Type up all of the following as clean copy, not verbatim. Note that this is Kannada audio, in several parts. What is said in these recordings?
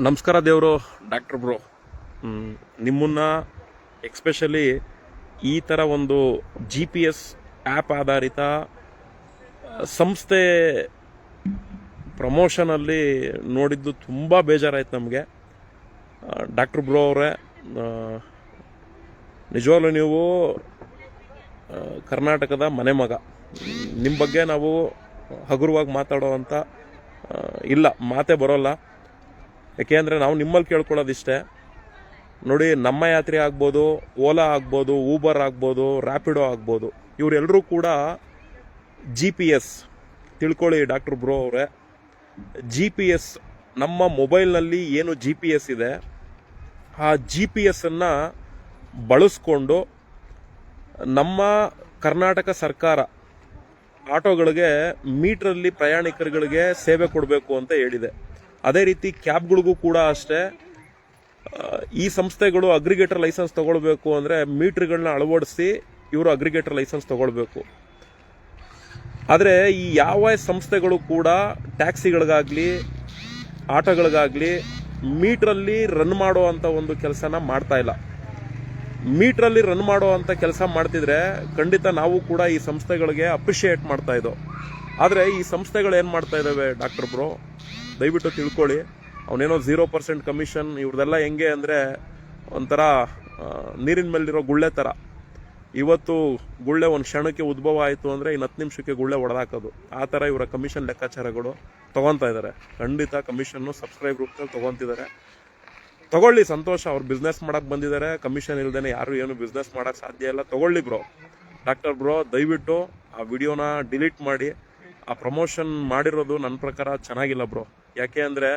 ನಮಸ್ಕಾರ ದೇವರು ಡಾಕ್ಟರ್ ಬ್ರೋ. ನಿಮ್ಮನ್ನ ಎಕ್ಸ್ಪೆಷಲಿ ಈ ಥರ ಒಂದು GPS ಆ್ಯಪ್ ಆಧಾರಿತ ಸಂಸ್ಥೆ ಪ್ರಮೋಷನಲ್ಲಿ ನೋಡಿದ್ದು ತುಂಬ ಬೇಜಾರಾಯ್ತು ನಮಗೆ. ಡಾಕ್ಟರ್ ಬ್ರೋ ಅವರೇ, ನಿಜವಾಗ್ಲೂ ನೀವು ಕರ್ನಾಟಕದ ಮನೆ ಮಗ. ನಿಮ್ಮ ಬಗ್ಗೆ ನಾವು ಹಗುರವಾಗಿ ಮಾತಾಡೋ ಅಂತ ಇಲ್ಲ, ಮಾತೇ ಬರೋಲ್ಲ. ಯಾಕೆಂದರೆ ನಾವು ನಿಮ್ಮಲ್ಲಿ ಕೇಳ್ಕೊಳ್ಳೋದಿಷ್ಟೇ ನೋಡಿ, ನಮ್ಮ ಯಾತ್ರೆ ಆಗ್ಬೋದು, ಓಲಾ ಆಗ್ಬೋದು, ಊಬರ್ ಆಗ್ಬೋದು, ರ್ಯಾಪಿಡೋ ಆಗ್ಬೋದು, ಇವರೆಲ್ಲರೂ ಕೂಡ GPS ತಿಳ್ಕೊಳ್ಳಿ ಡಾಕ್ಟರ್ ಬ್ರೋ ಅವರೇ. GPS ನಮ್ಮ ಮೊಬೈಲ್ನಲ್ಲಿ ಏನು GPS ಇದೆ, ಆ GPS-ಅನ್ನು ಬಳಸ್ಕೊಂಡು ನಮ್ಮ ಕರ್ನಾಟಕ ಸರ್ಕಾರ ಆಟೋಗಳಿಗೆ ಮೀಟ್ರಲ್ಲಿ ಪ್ರಯಾಣಿಕರುಗಳಿಗೆ ಸೇವೆ ಕೊಡಬೇಕು ಅಂತ ಹೇಳಿದೆ. ಅದೇ ರೀತಿ ಕ್ಯಾಬ್ಗಳಿಗೂ ಕೂಡ ಅಷ್ಟೇ. ಈ ಸಂಸ್ಥೆಗಳು ಅಗ್ರಿಗೇಟರ್ ಲೈಸೆನ್ಸ್ ತಗೊಳ್ಬೇಕು ಅಂದರೆ ಮೀಟ್ರ್ಗಳನ್ನ ಅಳವಡಿಸಿ ಇವರು ಅಗ್ರಿಗೇಟರ್ ಲೈಸೆನ್ಸ್ ತಗೊಳ್ಬೇಕು. ಆದರೆ ಈ ಯಾವ ಸಂಸ್ಥೆಗಳು ಕೂಡ ಟ್ಯಾಕ್ಸಿಗಳಿಗಾಗಲಿ ಆಟೋಗಳಿಗಾಗಲಿ ಮೀಟ್ರಲ್ಲಿ ರನ್ ಮಾಡೋ ಅಂಥ ಒಂದು ಕೆಲಸನ ಮಾಡ್ತಾ ಇಲ್ಲ. ಮೀಟ್ರಲ್ಲಿ ರನ್ ಮಾಡೋ ಅಂಥ ಕೆಲಸ ಮಾಡ್ತಿದ್ರೆ ಖಂಡಿತ ನಾವು ಕೂಡ ಈ ಸಂಸ್ಥೆಗಳಿಗೆ ಅಪ್ರಿಷಿಯೇಟ್ ಮಾಡ್ತಾ ಇದ್ದೋ. ಆದರೆ ಈ ಸಂಸ್ಥೆಗಳು ಏನು ಮಾಡ್ತಾ ಇದ್ದಾವೆ ಡಾಕ್ಟರ್ ಬ್ರೋ, ದಯವಿಟ್ಟು ತಿಳ್ಕೊಳ್ಳಿ. ಅವನೇನೋ 0% ಕಮಿಷನ್, ಇವ್ರದೆಲ್ಲ ಹೆಂಗೆ ಅಂದರೆ ಒಂಥರ ನೀರಿನ ಮೇಲಿರೋ ಗುಳ್ಳೆ ಥರ. ಇವತ್ತು ಗುಳ್ಳೆ ಒಂದು ಕ್ಷಣಕ್ಕೆ ಉದ್ಭವ ಆಯಿತು ಅಂದರೆ ಇನ್ನು 10 ನಿಮಿಷಕ್ಕೆ ಗುಳ್ಳೆ ಹೊಡೆದಾಕೋದು. ಆ ಥರ ಇವರ ಕಮಿಷನ್ ಲೆಕ್ಕಾಚಾರಗಳು ತೊಗೊತಾ ಇದ್ದಾರೆ. ಖಂಡಿತ ಕಮಿಷನ್ನು ಸಬ್ಸ್ಕ್ರೈಬ್ ರೂಪದಲ್ಲಿ ತೊಗೊತಿದ್ದಾರೆ. ತೊಗೊಳ್ಳಿ, ಸಂತೋಷ. ಅವ್ರು ಬಿಸ್ನೆಸ್ ಮಾಡೋಕ್ಕೆ ಬಂದಿದ್ದಾರೆ. ಕಮಿಷನ್ ಇಲ್ದೇ ಯಾರು ಏನು ಬಿಸ್ನೆಸ್ ಮಾಡೋಕ್ಕೆ ಸಾಧ್ಯ ಇಲ್ಲ. ತೊಗೊಳ್ಳಿ ಬ್ರೋ. ಡಾಕ್ಟರ್ ಬ್ರೋ, ದಯವಿಟ್ಟು ಆ ವಿಡಿಯೋನ ಡಿಲೀಟ್ ಮಾಡಿ. ಆ ಪ್ರಮೋಷನ್ ಮಾಡಿರೋದು ನನ್ನ ಪ್ರಕಾರ ಚೆನ್ನಾಗಿಲ್ಲ ಬ್ರೋ. ಯಾಕೆ ಅಂದರೆ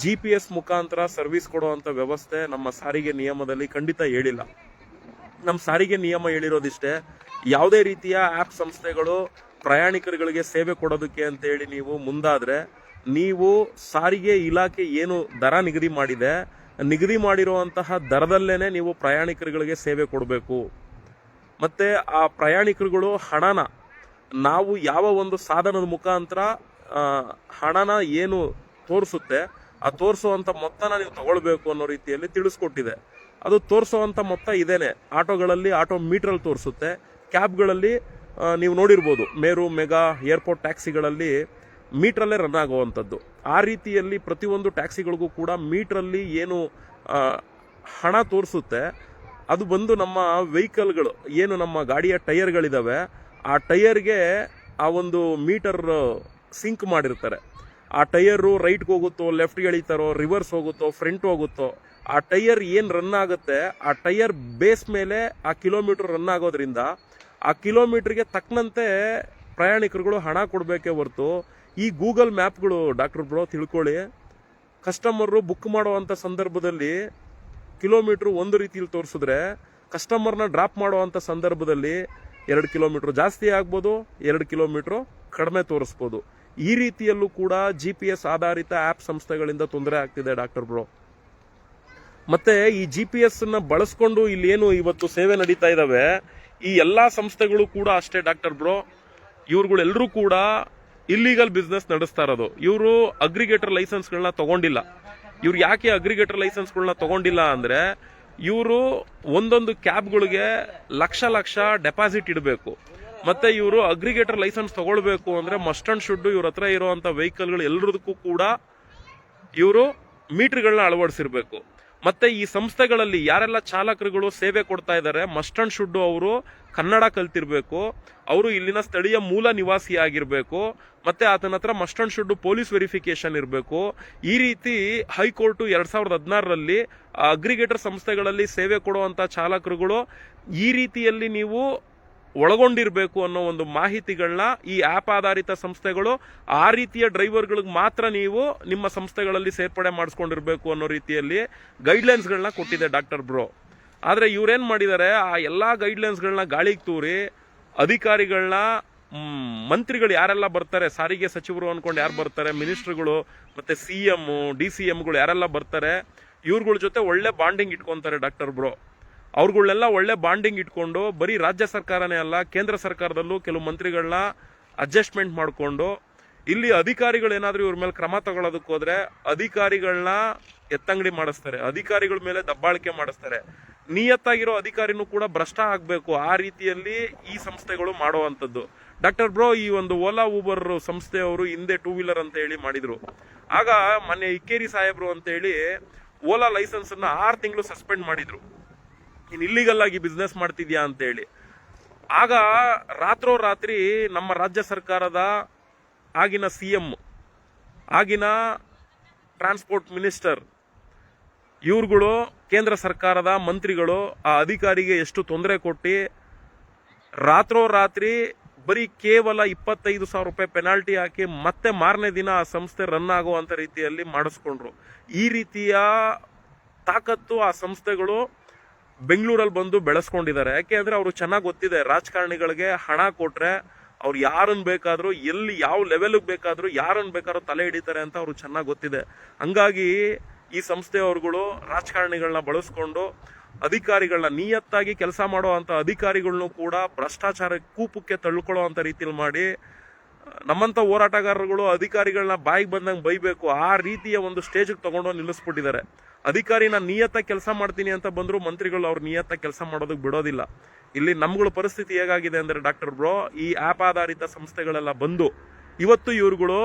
GPS ಮುಖಾಂತರ ಸರ್ವಿಸ್ ಕೊಡುವಂಥ ವ್ಯವಸ್ಥೆ ನಮ್ಮ ಸಾರಿಗೆ ನಿಯಮದಲ್ಲಿ ಖಂಡಿತ ಹೇಳಿಲ್ಲ. ನಮ್ಮ ಸಾರಿಗೆ ನಿಯಮ ಹೇಳಿರೋದಿಷ್ಟೇ, ಯಾವುದೇ ರೀತಿಯ ಆ್ಯಪ್ ಸಂಸ್ಥೆಗಳು ಪ್ರಯಾಣಿಕರುಗಳಿಗೆ ಸೇವೆ ಕೊಡೋದಕ್ಕೆ ಅಂತೇಳಿ ನೀವು ಮುಂದಾದರೆ, ನೀವು ಸಾರಿಗೆ ಇಲಾಖೆ ಏನು ದರ ನಿಗದಿ ಮಾಡಿದೆ, ನಿಗದಿ ಮಾಡಿರುವಂತಹ ದರದಲ್ಲೇ ನೀವು ಪ್ರಯಾಣಿಕರುಗಳಿಗೆ ಸೇವೆ ಕೊಡಬೇಕು. ಮತ್ತು ಆ ಪ್ರಯಾಣಿಕರುಗಳು ಹಣನ ನಾವು ಯಾವ ಒಂದು ಸಾಧನದ ಮುಖಾಂತರ ಹಣನ ಏನು ತೋರಿಸುತ್ತೆ, ಆ ತೋರಿಸುವಂಥ ಮೊತ್ತನ ನೀವು ತಗೊಳ್ಬೇಕು ಅನ್ನೋ ರೀತಿಯಲ್ಲಿ ತಿಳಿಸ್ಕೊಟ್ಟಿದೆ. ಅದು ತೋರಿಸುವಂಥ ಮೊತ್ತ ಇದೇನೆ. ಆಟೋಗಳಲ್ಲಿ ಆಟೋ ಮೀಟ್ರಲ್ಲಿ ತೋರಿಸುತ್ತೆ. ಕ್ಯಾಬ್ಗಳಲ್ಲಿ ನೀವು ನೋಡಿರ್ಬೋದು, ಮೇರು, ಮೆಗಾ, ಏರ್ಪೋರ್ಟ್ ಟ್ಯಾಕ್ಸಿಗಳಲ್ಲಿ ಮೀಟ್ರಲ್ಲೇ ರನ್ ಆಗುವಂಥದ್ದು. ಆ ರೀತಿಯಲ್ಲಿ ಪ್ರತಿಯೊಂದು ಟ್ಯಾಕ್ಸಿಗಳಿಗೂ ಕೂಡ ಮೀಟ್ರಲ್ಲಿ ಏನು ಹಣ ತೋರಿಸುತ್ತೆ, ಅದು ಬಂದು ನಮ್ಮ ವೆಹಿಕಲ್ಗಳು ಏನು ನಮ್ಮ ಗಾಡಿಯ ಟೈರ್ಗಳಿದ್ದಾವೆ, ಆ ಟೈರ್ಗೆ ಆ ಒಂದು ಮೀಟರ್ ಸಿಂಕ್ ಮಾಡಿರ್ತಾರೆ. ಆ ಟೈರು ರೈಟ್ಗೆ ಹೋಗುತ್ತೋ, ಲೆಫ್ಟ್ಗೆ ಎಳಿತಾರೋ, ರಿವರ್ಸ್ ಹೋಗುತ್ತೋ, ಫ್ರಂಟ್ ಹೋಗುತ್ತೋ, ಆ ಟೈರ್ ಏನು ರನ್ ಆಗುತ್ತೆ, ಆ ಟೈರ್ ಬೇಸ್ ಮೇಲೆ ಆ ಕಿಲೋಮೀಟರ್ ರನ್ ಆಗೋದ್ರಿಂದ ಆ ಕಿಲೋಮೀಟರ್ಗೆ ತಕ್ಕಂತೆ ಪ್ರಯಾಣಿಕರುಗಳು ಹಣ ಕೊಡಬೇಕೇ ಹೊರತು ಈ ಗೂಗಲ್ ಮ್ಯಾಪ್ಗಳು ಡಾಕ್ಟರ್ ಬ್ರೋ ತಿಳ್ಕೊಳ್ಳಿ, ಕಸ್ಟಮರು ಬುಕ್ ಮಾಡುವಂಥ ಸಂದರ್ಭದಲ್ಲಿ ಕಿಲೋಮೀಟ್ರು ಒಂದು ರೀತಿಯಲ್ಲಿ ತೋರಿಸಿದ್ರೆ, ಕಸ್ಟಮರ್ನ ಡ್ರಾಪ್ ಮಾಡುವಂಥ ಸಂದರ್ಭದಲ್ಲಿ 2 ಕಿಲೋಮೀಟ್ರ್ ಜಾಸ್ತಿ ಆಗ್ಬೋದು, 2 ಕಿಲೋಮೀಟ್ರು ಕಡಿಮೆ ತೋರಿಸ್ಬೋದು. ಈ ರೀತಿಯಲ್ಲೂ ಕೂಡ GPS ಆಧಾರಿತ ಆ್ಯಪ್ ಸಂಸ್ಥೆಗಳಿಂದ ತೊಂದರೆ ಆಗ್ತಿದೆ ಡಾಕ್ಟರ್ ಬ್ರೋ. ಮತ್ತೆ ಈ GPS-ನ ಬಳಸ್ಕೊಂಡು ಇಲ್ಲೇನು ಇವತ್ತು ಸೇವೆ ನಡೀತಾ ಇದ್ದಾವೆ, ಈ ಎಲ್ಲ ಸಂಸ್ಥೆಗಳು ಕೂಡ ಅಷ್ಟೇ ಡಾಕ್ಟರ್ ಬ್ರೋ. ಇವ್ರುಗಳೆಲ್ಲರೂ ಕೂಡ ಇಲ್ಲೀಗಲ್ ಬಿಸ್ನೆಸ್ ನಡೆಸ್ತಾ ಇರೋದು. ಇವರು ಅಗ್ರಿಗೇಟರ್ ಲೈಸೆನ್ಸ್ಗಳನ್ನ ತಗೊಂಡಿಲ್ಲ. ಇವ್ರು ಯಾಕೆ ಅಗ್ರಿಗೇಟರ್ ಲೈಸೆನ್ಸ್ಗಳನ್ನ ತಗೊಂಡಿಲ್ಲ ಅಂದರೆ, ಇವರು ಒಂದೊಂದು ಕ್ಯಾಬ್ಗಳಿಗೆ ಲಕ್ಷ ಡೆಪಾಸಿಟ್ ಇಡಬೇಕು. ಮತ್ತೆ ಇವರು ಅಗ್ರಿಗೇಟರ್ ಲೈಸೆನ್ಸ್ ತಗೊಳ್ಬೇಕು ಅಂದರೆ ಮಸ್ಟ್ ಅಂಡ್ ಶುಡ್ ಇವ್ರ ಹತ್ರ ಇರುವಂಥ ವೆಹಿಕಲ್ಗಳು ಎಲ್ಲದಕ್ಕೂ ಕೂಡ ಇವರು ಮೀಟರ್ಗಳನ್ನ ಅಳವಡಿಸಿರ್ಬೇಕು. ಮತ್ತೆ ಈ ಸಂಸ್ಥೆಗಳಲ್ಲಿ ಯಾರೆಲ್ಲ ಚಾಲಕರುಗಳು ಸೇವೆ ಕೊಡ್ತಾ ಇದ್ದಾರೆ, ಮಸ್ಟ್ ಅಂಡ್ ಶುಡ್ ಅವರು ಕನ್ನಡ ಕಲ್ತಿರ್ಬೇಕು, ಅವರು ಇಲ್ಲಿನ ಸ್ಥಳೀಯ ಮೂಲ ನಿವಾಸಿ ಆಗಿರಬೇಕು, ಮತ್ತೆ ಆತನ ಹತ್ರ must and should police verification ಇರಬೇಕು. ಈ ರೀತಿ ಹೈಕೋರ್ಟು 2016ರಲ್ಲಿ ಅಗ್ರಿಗೇಟರ್ ಸಂಸ್ಥೆಗಳಲ್ಲಿ ಸೇವೆ ಕೊಡುವಂಥ ಚಾಲಕರುಗಳು ಈ ರೀತಿಯಲ್ಲಿ ನೀವು ಒಳಗೊಂಡಿರಬೇಕು ಅನ್ನೋ ಒಂದು ಮಾಹಿತಿಗಳನ್ನ ಈ ಆ್ಯಪ್ ಆಧಾರಿತ ಸಂಸ್ಥೆಗಳು ಆ ರೀತಿಯ ಡ್ರೈವರ್ಗಳಿಗೆ ಮಾತ್ರ ನೀವು ನಿಮ್ಮ ಸಂಸ್ಥೆಗಳಲ್ಲಿ ಸೇರ್ಪಡೆ ಮಾಡಿಸ್ಕೊಂಡಿರ್ಬೇಕು ಅನ್ನೋ ರೀತಿಯಲ್ಲಿ ಗೈಡ್ಲೈನ್ಸ್ಗಳನ್ನ ಕೊಟ್ಟಿದೆ ಡಾಕ್ಟರ್ ಬ್ರೋ. ಆದರೆ ಇವರೇನು ಮಾಡಿದ್ದಾರೆ, ಆ ಎಲ್ಲ ಗೈಡ್ಲೈನ್ಸ್ಗಳನ್ನ ಗಾಳಿಗೆ ತೂರಿ ಅಧಿಕಾರಿಗಳನ್ನ, ಮಂತ್ರಿಗಳು ಯಾರೆಲ್ಲ ಬರ್ತಾರೆ, ಸಾರಿಗೆ ಸಚಿವರು ಅಂದ್ಕೊಂಡು ಯಾರು ಬರ್ತಾರೆ, ಮಿನಿಸ್ಟ್ರುಗಳು ಮತ್ತು CM, DCMಗಳು ಯಾರೆಲ್ಲ ಬರ್ತಾರೆ, ಇವ್ರುಗಳ ಜೊತೆ ಒಳ್ಳೆ ಬಾಂಡಿಂಗ್ ಇಟ್ಕೊತಾರೆ ಡಾಕ್ಟರ್ ಬ್ರೋ. ಅವ್ರುಗಳೆಲ್ಲ ಒಳ್ಳೆ ಬಾಂಡಿಂಗ್ ಇಟ್ಕೊಂಡು ಬರೀ ರಾಜ್ಯ ಸರ್ಕಾರನೇ ಅಲ್ಲ, ಕೇಂದ್ರ ಸರ್ಕಾರದಲ್ಲೂ ಕೆಲವು ಮಂತ್ರಿಗಳನ್ನ ಅಡ್ಜಸ್ಟ್ಮೆಂಟ್ ಮಾಡಿಕೊಂಡು ಇಲ್ಲಿ ಅಧಿಕಾರಿಗಳು ಏನಾದರೂ ಇವ್ರ ಮೇಲೆ ಕ್ರಮ ತಗೊಳ್ಳೋದಕ್ಕೆ ಹೋದ್ರೆ ಅಧಿಕಾರಿಗಳನ್ನ ಎತ್ತಂಗಡಿ ಮಾಡಿಸ್ತಾರೆ, ಅಧಿಕಾರಿಗಳ ಮೇಲೆ ದಬ್ಬಾಳಿಕೆ ಮಾಡಿಸ್ತಾರೆ. ನಿಯತ್ತಾಗಿರೋ ಅಧಿಕಾರಿನೂ ಕೂಡ ಭ್ರಷ್ಟ ಆಗಬೇಕು, ಆ ರೀತಿಯಲ್ಲಿ ಈ ಸಂಸ್ಥೆಗಳು ಮಾಡುವಂಥದ್ದು. ಡಾಕ್ಟರ್ ಬ್ರೋ, ಈ ಒಂದು ಓಲಾ ಊಬರ್ ಸಂಸ್ಥೆಯವರು ಹಿಂದೆ 2 ವೀಲರ್ ಅಂತ ಹೇಳಿ ಮಾಡಿದ್ರು. ಆಗ ಮೊನ್ನೆ ಇಕ್ಕೇರಿ ಸಾಹೇಬ್ರು ಅಂತ ಹೇಳಿ ಓಲಾ ಲೈಸೆನ್ಸ್ ಅನ್ನ 6 ತಿಂಗಳು ಸಸ್ಪೆಂಡ್ ಮಾಡಿದ್ರು, ಇನ್ ಇಲ್ಲಿಗಲ್ ಆಗಿ ಬಿಸ್ನೆಸ್ ಮಾಡ್ತಿದ್ಯಾ ಅಂತ ಹೇಳಿ. ಆಗ ರಾತ್ರೋರಾತ್ರಿ ನಮ್ಮ ರಾಜ್ಯ ಸರ್ಕಾರದ ಆಗಿನ CM, ಆಗಿನ ಟ್ರಾನ್ಸ್ಪೋರ್ಟ್ ಮಿನಿಸ್ಟರ್, ಇವ್ರುಗಳು, ಕೇಂದ್ರ ಸರ್ಕಾರದ ಮಂತ್ರಿಗಳು ಆ ಅಧಿಕಾರಿಗೆ ಎಷ್ಟು ತೊಂದರೆ ಕೊಟ್ಟು ರಾತ್ರೋರಾತ್ರಿ ಬರೀ ಕೇವಲ 25,000 ರೂಪಾಯಿ ಪೆನಾಲ್ಟಿ ಹಾಕಿ ಮತ್ತೆ ಮಾರನೇ ದಿನ ಆ ಸಂಸ್ಥೆ ರನ್ ಆಗುವಂತ ರೀತಿಯಲ್ಲಿ ಮಾಡಿಸ್ಕೊಂಡ್ರು. ಈ ರೀತಿಯ ತಾಕತ್ತು ಆ ಸಂಸ್ಥೆಗಳು ಬೆಂಗಳೂರಲ್ಲಿ ಬಂದು ಬೆಳೆಸ್ಕೊಂಡಿದ್ದಾರೆ. ಯಾಕೆ ಅಂದ್ರೆ ಅವರು ಚೆನ್ನಾಗಿ ಗೊತ್ತಿದೆ, ರಾಜಕಾರಣಿಗಳಿಗೆ ಹಣ ಕೊಟ್ರೆ ಅವ್ರು ಯಾರನ್ನ ಬೇಕಾದ್ರೂ, ಎಲ್ಲಿ ಯಾವ ಲೆವೆಲ್ಗೆ ಬೇಕಾದ್ರೂ, ಯಾರನ್ನ ಬೇಕಾದ್ರೂ ತಲೆ ಹಿಡಿತಾರೆ ಅಂತ ಅವ್ರು ಚೆನ್ನಾಗಿ ಗೊತ್ತಿದೆ. ಹಂಗಾಗಿ ಈ ಸಂಸ್ಥೆಯವ್ರುಗಳು ರಾಜಕಾರಣಿಗಳನ್ನ ಬಳಸ್ಕೊಂಡು ಅಧಿಕಾರಿಗಳನ್ನ, ನಿಯತ್ತಾಗಿ ಕೆಲಸ ಮಾಡುವಂತ ಅಧಿಕಾರಿಗಳನ್ನೂ ಕೂಡ ಭ್ರಷ್ಟಾಚಾರ ಕೂಪಕ್ಕೆ ತಳ್ಕೊಳ್ಳೋ ಅಂತ ರೀತಿಯಲ್ಲಿ ಮಾಡಿ, ನಮ್ಮಂತ ಹೋರಾಟಗಾರರುಗಳು ಅಧಿಕಾರಿಗಳನ್ನ ಬಾಯಿಗೆ ಬಂದಂಗೆ ಬೈಬೇಕು, ಆ ರೀತಿಯ ಒಂದು ಸ್ಟೇಜ್ಗೆ ತಗೊಂಡು ನಿಲ್ಲಿಸ್ಬಿಟ್ಟಿದ್ದಾರೆ. ಅಧಿಕಾರಿನ ನಿಯತ್ತಾಗಿ ಕೆಲಸ ಮಾಡ್ತೀನಿ ಅಂತ ಬಂದ್ರು ಮಂತ್ರಿಗಳು ಅವ್ರು ನಿಯತ್ತಾಗಿ ಕೆಲಸ ಮಾಡೋದಕ್ಕೆ ಬಿಡೋದಿಲ್ಲ. ಇಲ್ಲಿ ನಮ್ಗಳ ಪರಿಸ್ಥಿತಿ ಹೇಗಾಗಿದೆ ಅಂದ್ರೆ ಡಾಕ್ಟರ್ ಬ್ರೋ, ಈ ಆಪ್ ಆಧಾರಿತ ಸಂಸ್ಥೆಗಳೆಲ್ಲ ಬಂದು ಇವತ್ತು ಇವ್ರುಗಳು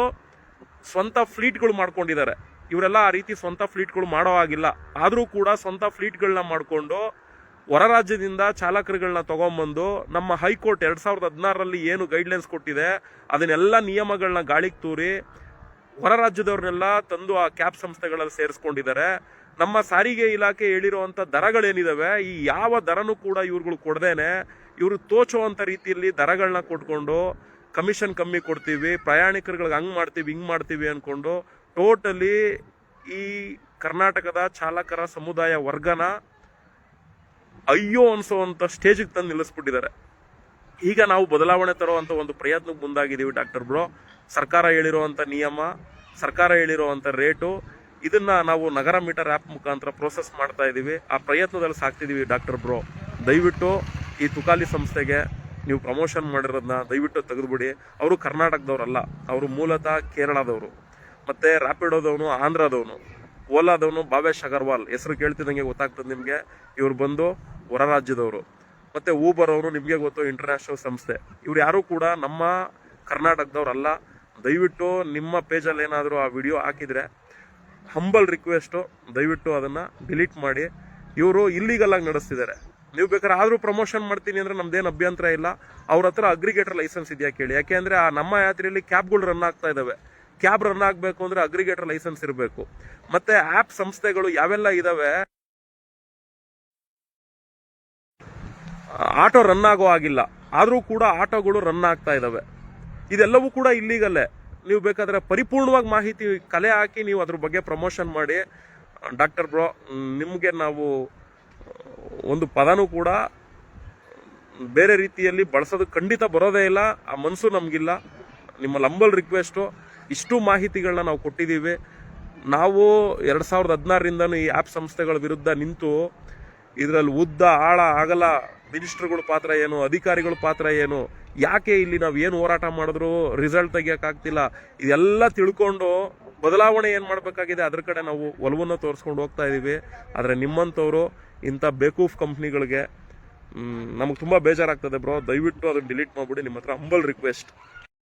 ಸ್ವಂತ ಫ್ಲೀಟ್ಗಳು ಮಾಡ್ಕೊಂಡಿದ್ದಾರೆ. ಇವರೆಲ್ಲ ಆ ರೀತಿ ಸ್ವಂತ ಫ್ಲೀಟ್ಗಳು ಮಾಡೋ ಆಗಿಲ್ಲ, ಆದ್ರೂ ಕೂಡ ಸ್ವಂತ ಫ್ಲೀಟ್ಗಳನ್ನ ಮಾಡ್ಕೊಂಡು ಹೊರ ರಾಜ್ಯದಿಂದ ಚಾಲಕರುಗಳನ್ನ ತಗೊಂಡ್ಬಂದು ನಮ್ಮ ಹೈಕೋರ್ಟ್ 2016ರಲ್ಲಿ ಏನು ಗೈಡ್ಲೈನ್ಸ್ ಕೊಟ್ಟಿದೆ ಅದನ್ನೆಲ್ಲ ನಿಯಮಗಳನ್ನ ಗಾಳಿಗೆ ತೂರಿ ಹೊರ ರಾಜ್ಯದವ್ರನ್ನೆಲ್ಲ ತಂದು ಆ ಕ್ಯಾಬ್ ಸಂಸ್ಥೆಗಳಲ್ಲಿ ಸೇರಿಸ್ಕೊಂಡಿದ್ದಾರೆ. ನಮ್ಮ ಸಾರಿಗೆ ಇಲಾಖೆ ಹೇಳಿರುವಂತ ದರಗಳೇನಿದಾವೆ, ಈ ಯಾವ ದರನೂ ಕೂಡ ಇವ್ರುಗಳು ಕೊಡ್ದೇನೆ ಇವರು ತೋಚುವಂತ ರೀತಿಯಲ್ಲಿ ದರಗಳನ್ನ ಕೊಟ್ಕೊಂಡು ಕಮಿಷನ್ ಕಮ್ಮಿ ಕೊಡ್ತೀವಿ, ಪ್ರಯಾಣಿಕರುಗಳಿಗೆ ಹಂಗ್ ಮಾಡ್ತೀವಿ ಹಿಂಗ್ ಮಾಡ್ತೀವಿ ಅನ್ಕೊಂಡು ಟೋಟಲಿ ಈ ಕರ್ನಾಟಕದ ಚಾಲಕರ ಸಮುದಾಯ ವರ್ಗನ ಅಯ್ಯೋ ಅನ್ಸೋವಂತ ಸ್ಟೇಜಿಗೆ ತಂದು ನಿಲ್ಲಿಸ್ಬಿಟ್ಟಿದ್ದಾರೆ. ಈಗ ನಾವು ಬದಲಾವಣೆ ತರುವಂತ ಒಂದು ಪ್ರಯತ್ನಕ್ಕೆ ಮುಂದಾಗಿದ್ದೀವಿ ಡಾಕ್ಟರ್ ಬ್ರೋ. ಸರ್ಕಾರ ಹೇಳಿರುವಂತ ನಿಯಮ, ಸರ್ಕಾರ ಹೇಳಿರುವಂತ ರೇಟು, ಇದನ್ನ ನಾವು ನಗರ ಮೀಟರ್ ಆ್ಯಪ್ ಮುಖಾಂತರ ಪ್ರೋಸೆಸ್ ಮಾಡ್ತಾ ಇದ್ದೀವಿ. ಆ ಪ್ರಯತ್ನದಲ್ಲಿ ಸಾಕ್ತಿದ್ದೀವಿ ಡಾಕ್ಟರ್ ಬ್ರೋ. ದಯವಿಟ್ಟು ಈ ತುಕಾಲಿ ಸಂಸ್ಥೆಗೆ ನೀವು ಪ್ರಮೋಷನ್ ಮಾಡಿರೋದನ್ನ ದಯವಿಟ್ಟು ತೆಗೆದುಬಿಡಿ. ಅವರು ಕರ್ನಾಟಕದವ್ರಲ್ಲ, ಅವರು ಮೂಲತಃ ಕೇರಳದವರು, ಮತ್ತೆ ರ್ಯಾಪಿಡೋದವನು ಆಂಧ್ರದವನು, ಓಲಾದವನು ಭಾವೇಶ್ ಅಗರ್ವಾಲ್, ಹೆಸರು ಕೇಳ್ತಿದ್ದಂಗೆ ಗೊತ್ತಾಗ್ತದೆ ನಿಮಗೆ. ಇವ್ರು ಬಂದು ಹೊರ ರಾಜ್ಯದವರು. ಮತ್ತೆ ಊಬರ್ ಅವರು ನಿಮಗೆ ಗೊತ್ತು, ಇಂಟರ್ನ್ಯಾಷನಲ್ ಸಂಸ್ಥೆ. ಇವ್ರು ಯಾರು ಕೂಡ ನಮ್ಮ ಕರ್ನಾಟಕದವ್ರಲ್ಲ. ದಯವಿಟ್ಟು ನಿಮ್ಮ ಪೇಜಲ್ಲಿ ಏನಾದರೂ ಆ ವಿಡಿಯೋ ಹಾಕಿದ್ರೆ ಹಂಬಲ್ ರಿಕ್ವೆಸ್ಟು, ದಯವಿಟ್ಟು ಅದನ್ನ ಡಿಲೀಟ್ ಮಾಡಿ. ಇವರು ಇಲ್ಲಿಗಲ್ ಆಗಿ ನಡೆಸ್ತಿದ್ದಾರೆ. ನೀವು ಬೇಕಾದ್ರೆ ಆದ್ರೂ ಪ್ರಮೋಷನ್ ಮಾಡ್ತೀನಿ ಅಂದ್ರೆ ನಮ್ದೇನು ಅಭ್ಯಂತರ ಇಲ್ಲ. ಅವ್ರ ಹತ್ರ ಅಗ್ರಿಗೇಟರ್ ಲೈಸೆನ್ಸ್ ಇದೆಯಾ ಕೇಳಿ. ಯಾಕೆ ಅಂದ್ರೆ ಆ ನಮ್ಮ ಯಾತ್ರೆಯಲ್ಲಿ ಕ್ಯಾಬ್ಗಳು ರನ್ ಆಗ್ತಾ ಇದಾವೆ. ಕ್ಯಾಬ್ ರನ್ ಆಗ್ಬೇಕು ಅಂದ್ರೆ ಅಗ್ರಿಗೇಟರ್ ಲೈಸೆನ್ಸ್ ಇರಬೇಕು. ಮತ್ತೆ ಆಪ್ ಸಂಸ್ಥೆಗಳು ಯಾವೆಲ್ಲ ಇದಾವೆ, ಆಟೋ ರನ್ ಆಗೋ ಆಗಿಲ್ಲ, ಆದ್ರೂ ಕೂಡ ಆಟೋಗಳು ರನ್ ಆಗ್ತಾ ಇದಾವೆ. ಇದೆಲ್ಲವೂ ಕೂಡ ಇಲ್ಲಿಗಲ್ಲೇ. ನೀವು ಬೇಕಾದ್ರೆ ಪರಿಪೂರ್ಣವಾಗಿ ಮಾಹಿತಿ ಕಲೆ ಹಾಕಿ ನೀವು ಅದ್ರ ಬಗ್ಗೆ ಪ್ರಮೋಷನ್ ಮಾಡಿ. ಡಾಕ್ಟರ್ ಬ್ರೋ, ನಿಮಗೆ ನಾವು ಒಂದು ಪದನೂ ಕೂಡ ಬೇರೆ ರೀತಿಯಲ್ಲಿ ಬಳಸೋದಕ್ಕೆ ಖಂಡಿತ ಬರೋದೇ ಇಲ್ಲ, ಆ ಮನಸ್ಸು ನಮಗಿಲ್ಲ. ನಿಮ್ಮ ಹಂಬಲ್ ರಿಕ್ವೆಸ್ಟು, ಇಷ್ಟು ಮಾಹಿತಿಗಳನ್ನ ನಾವು ಕೊಟ್ಟಿದ್ದೀವಿ. ನಾವು 2016ರಿಂದನೂ ಈ ಆ್ಯಪ್ ಸಂಸ್ಥೆಗಳ ವಿರುದ್ಧ ನಿಂತು ಇದರಲ್ಲಿ ಉದ್ದ ಆಳ ಆಗಲ್ಲ, ಮಿನಿಸ್ಟರ್ಗಳ ಪಾತ್ರ ಏನು, ಅಧಿಕಾರಿಗಳ ಪಾತ್ರ ಏನು, ಯಾಕೆ ಇಲ್ಲಿ ನಾವು ಏನು ಹೋರಾಟ ಮಾಡಿದ್ರು ರಿಸಲ್ಟ್ ತೆಗಿಯೋಕ್ಕಾಗ್ತಿಲ್ಲ, ಇದೆಲ್ಲ ತಿಳ್ಕೊಂಡು ಬದಲಾವಣೆ ಏನು ಮಾಡಬೇಕಾಗಿದೆ ಅದ್ರ ಕಡೆ ನಾವು ಒಲವನ್ನು ತೋರಿಸ್ಕೊಂಡು ಹೋಗ್ತಾ ಇದ್ದೀವಿ. ಆದರೆ ನಿಮ್ಮಂಥವ್ರು ಇಂಥ ಬೇಕೂಫ್ ಕಂಪ್ನಿಗಳಿಗೆ ನಮಗೆ ತುಂಬ ಬೇಜಾರಾಗ್ತದೆ ಬ್ರೋ. ದಯವಿಟ್ಟು ಅದನ್ನು ಡಿಲೀಟ್ ಮಾಡಿಬಿಡಿ. ನಿಮ್ಮ ಹತ್ರ ಹಂಬಲ್ ರಿಕ್ವೆಸ್ಟ್.